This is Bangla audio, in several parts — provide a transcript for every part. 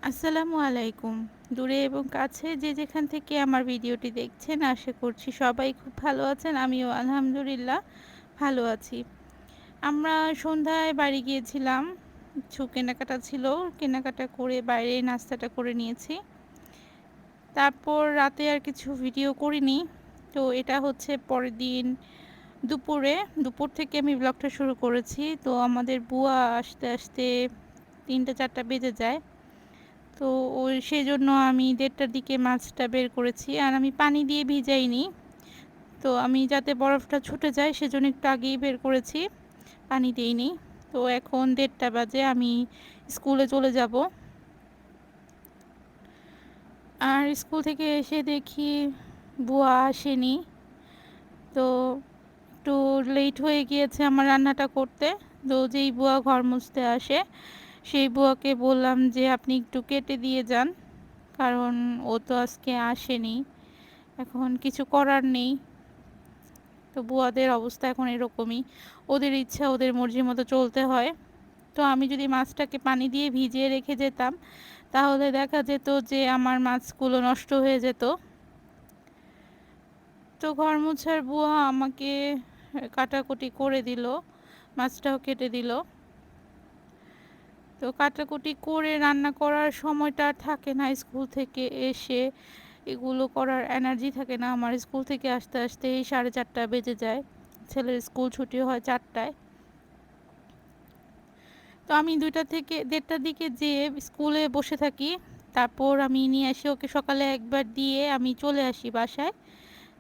আসসালামু আলাইকুম। দূরে এবং কাছে যে যেখান থেকে আমার ভিডিওটি দেখছেন আশা করছি সবাই খুব ভালো আছেন। আমিও আলহামদুলিল্লাহ ভালো আছি। আমরা সন্ধ্যায় বাড়ি গিয়েছিলাম। কিছু কেনাকাটা ছিল। কেনাকাটা করে বাইরে নাস্তাটা করে নিয়েছি। তারপর রাতে আর কিছু ভিডিও করিনি। তো এটা হচ্ছে পরের দিন দুপুর থেকে আমি ব্লগটা শুরু করেছি। তো আমাদের বুয়া আসতে আসতে ৩টা ৪টা বেজে যায়। তো সেজন্য আমি ১:৩০টার দিকে মাছটা বের করেছি। আর আমি পানি দিয়ে ভিজাইনি। তো আমি যাতে বরফটা ছুটে যায় সেজন্য একটু আগেই বের করেছি, পানি দিইনি। তো এখন ১:৩০ বাজে, আমি স্কুলে চলে যাব। আর স্কুল থেকে এসে দেখি বুয়া আসেনি। তো একটু লেট হয়ে গিয়েছে আমার রান্নাটা করতে। তো যেই বুয়া ঘর মুছতে আসে সেই বুয়াকে বললাম যে আপনি একটু কেটে দিয়ে যান, কারণ ও তো আজকে আসেনি। এখন কিছু করার নেই। তো বুয়াদের অবস্থা এখন এরকমই, ওদের ইচ্ছা ওদের মর্জির মতো চলতে হয়। তো আমি যদি মাছটাকে পানি দিয়ে ভিজিয়ে রেখে যেতাম তাহলে দেখা যেত যে আমার মাছগুলো নষ্ট হয়ে যেত। তো ঘর মোছার বুয়া আমাকে কাটাকুটি করে দিল, মাছটাও কেটে দিল। তো কাটাকুটি করে রান্না করার সময়টা আর থাকে না। স্কুল থেকে এসে এগুলো করার এনার্জি থাকে না আমার। স্কুল থেকে আসতে আসতেই 4:30 বেজে যায়। ছেলের স্কুল ছুটি হয় 4টায়। তো আমি 2টা থেকে 1:30টার দিকে যেয়ে স্কুলে বসে থাকি। তারপর আমি নিয়ে আসি ওকে, সকালে একবার দিয়ে আমি চলে আসি বাসায়।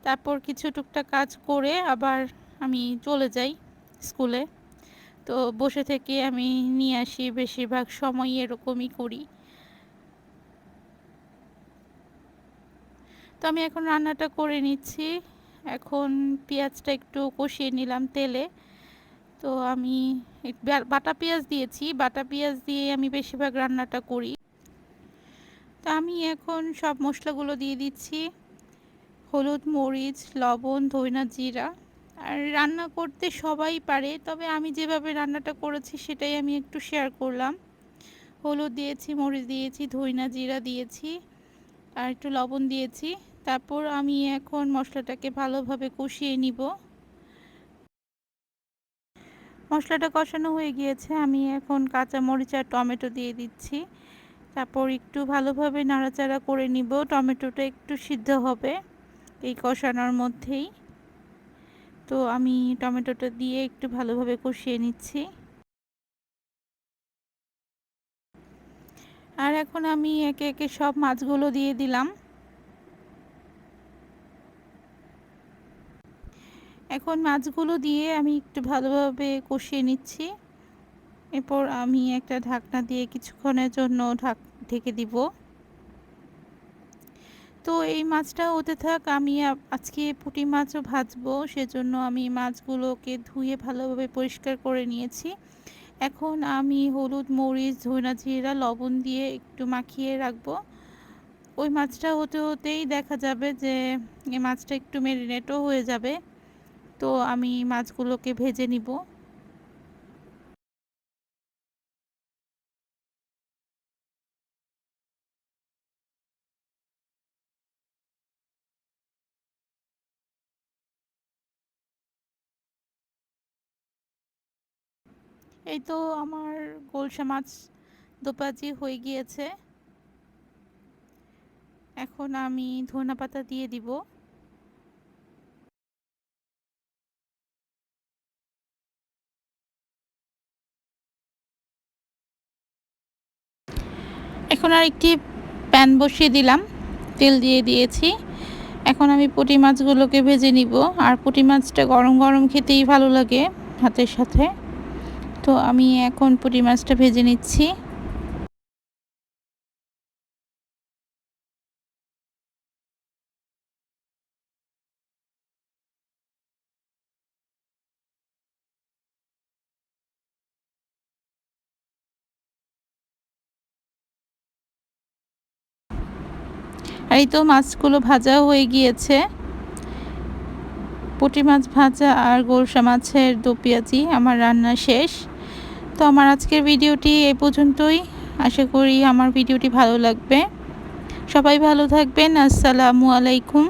তারপর কিছু টুকটাক কাজ করে আবার আমি চলে যাই স্কুলে। তো বসে থেকে আমি নিয়ে আসি, বেশিরভাগ সময় এরকমই করি। তো আমি এখন রান্নাটা করে নিচ্ছি। এখন পেঁয়াজটা একটু কষিয়ে নিলাম তেলে। তো আমি বাটা পেঁয়াজ দিয়েছি, বাটা পেঁয়াজ দিয়ে আমি বেশিরভাগ রান্নাটা করি। তো আমি এখন সব মশলাগুলো দিয়ে দিচ্ছি, হলুদ, মরিচ, লবণ, ধইনা, জিরা। আর রান্না করতে সবাই পারে, তবে আমি যেভাবে রান্নাটা করেছি সেটাই আমি একটু শেয়ার করলাম। হলুদ দিয়েছি, মরিচ দিয়েছি, ধইনা, জিরা দিয়েছি, আর একটু লবণ দিয়েছি। তারপর আমি এখন মশলাটাকে ভালোভাবে কষিয়ে নিব। মশলাটা কষানো হয়ে গিয়েছে, আমি এখন কাঁচা মরিচ আর টমেটো দিয়ে দিচ্ছি। তারপর একটু ভালোভাবে নাড়াচাড়া করে নিব। টমেটোটা একটু সিদ্ধ হবে এই কষানোর মধ্যেই। তো আমি টমেটোটা দিয়ে একটু ভালোভাবে কষিয়ে নিচ্ছি। আর এখন আমি একে একে সব মাছগুলো দিয়ে দিলাম। এখন মাছগুলো দিয়ে আমি একটু ভালোভাবে কষিয়ে নিচ্ছি। এরপর আমি একটা ঢাকনা দিয়ে কিছুক্ষণের জন্য ঢেকে দিব। তো এই মাছটা হতে থাক, আমি আজকে পুঁটি মাছও ভাজবো, সেজন্য আমি মাছগুলোকে ধুয়ে ভালোভাবে পরিষ্কার করে নিয়েছি। এখন আমি হলুদ, মরিচ, ধনিয়া, জিরা, লবণ দিয়ে একটু মাখিয়ে রাখবো। ওই মাছটা হতে হতেই দেখা যাবে যে এই মাছটা একটু ম্যারিনেটও হয়ে যাবে। তো আমি মাছগুলোকে ভেজে নিব। এই তো আমার গোলসা মাছ দোপাজি হয়ে গিয়েছে। এখন আমি ধনেপাতা দিয়ে দিব। এখন আর একটি প্যান বসিয়ে দিলাম, তেল দিয়ে দিয়েছি। এখন আমি পুঁটি মাছগুলোকে ভেজে নিব। আর পুঁটি মাছটা গরম গরম খেতেই ভালো লাগে ভাতের সাথে। তো আমি এখন পুঁটি মাছটা ভেজে নিচ্ছি। আর এই তো মাছগুলো ভাজা হয়ে গিয়েছে। পুঁটি মাছ ভাজা আর গোলসা মাছের দো পেঁয়াজি আমার রান্না শেষ। তো আমার আজকের ভিডিওটি এই পর্যন্তই। আশা করি আমার ভিডিওটি ভালো লাগবে। সবাই ভালো থাকবেন। আসসালামু আলাইকুম।